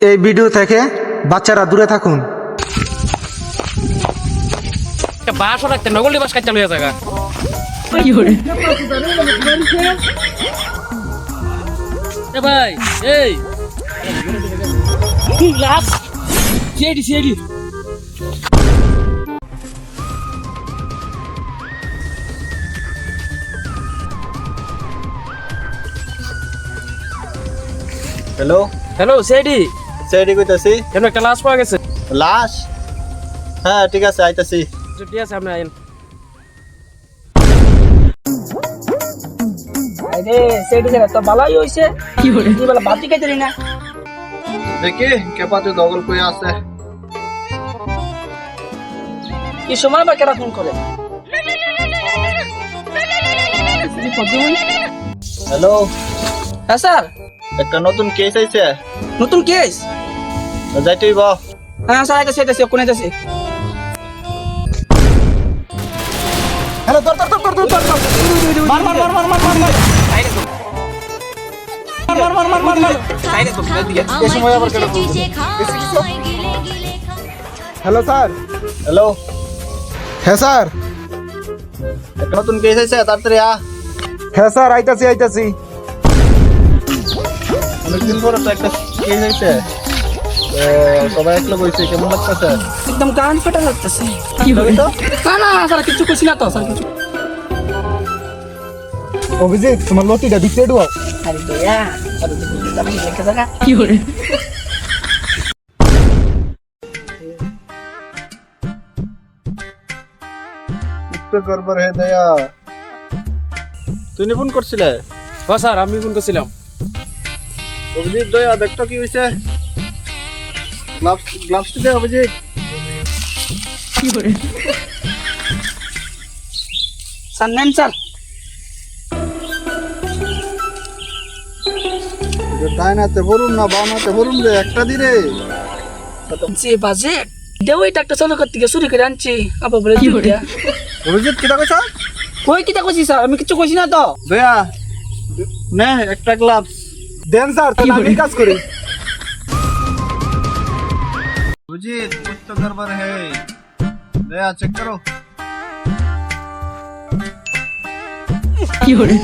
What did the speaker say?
এই ভিডিও থেকে বাচ্চারা দূরে থাকুন। বাসও রাখতে নগলি বাস কাজ চালু হয়ে থাকা ভাই এই glass CID CID hello hello CID সেটি কইতাছি। কেন একটা লাশ পাওয়া গেছে? লাশ? হ্যাঁ ঠিক আছে আইতাছি। ঠিক আছে আপনি আইন। আরে সেটি জায়গা তো ভালোই হইছে। কি হলো তুই বলে বাতি খাইতে না? দেখি কেপাতে দগল কই আছে। কি সময় বা কেরা ফোন করে? হ্যালো, হ্যাঁ স্যার, একটা নতুন কেস আইছে। নতুন কেস? যাইতেই বা। হ্যাঁ স্যার, আইতাছে কোন আইতাছে? হ্যালো, ধর ধর ধর ধর ধর ধর। মার মার মার মার মার মার মার। মার মার মার মার মার। এই সময় আবার কেন ফোন করলো? Hello sir. হ্যালো, হ্যাঁ স্যার। একটা নতুন কেস আইছে, তাড়াতাড়ি আ। হ্যাঁ স্যার, আইতাছি আইতাছি। অনেকদিন পরে তো একটা কেস আইছে। সবাই একলা বইছে, কেমন লাগতেছে? একদম কান ফাটা লাগতেছে। কি হবে তো? না না স্যার, কিছু কইছি না তো স্যার, কিছু। অভিজিৎ, তোমার লতিটা ভিতরে ঢুকাও। আরে দয়া, আরে তো তুমি লেখা জায়গা। কি হরে? উত্তর করবার হে দয়া। তুই ফোন করছিলে? ও স্যার আমি ফোন করছিলাম। অভিজিৎ দয়া, দেখতো কি হইছে? গ্লাভস দে অভিজিৎ। কি হরে? স্যার নেন স্যার। ডাইনাতে বলুন না বানাতে বলুন রে, একটা দিরে। যে বাজেট দেও এটা একটা চালু করতে গিয়ে চুরি করে আনছি। আবার বলে কি হরে? অভিজিৎ কিটা কইছ? কই কিটা কইছি স্যার, আমি কিছু কইছি না তো। দয়া নে একটা গ্লাভস দেন স্যার, তাহলে আমি কাজ করি। অভিজিৎ कुछ तो गड़बड़ है। दया चेक करो। কি হরে?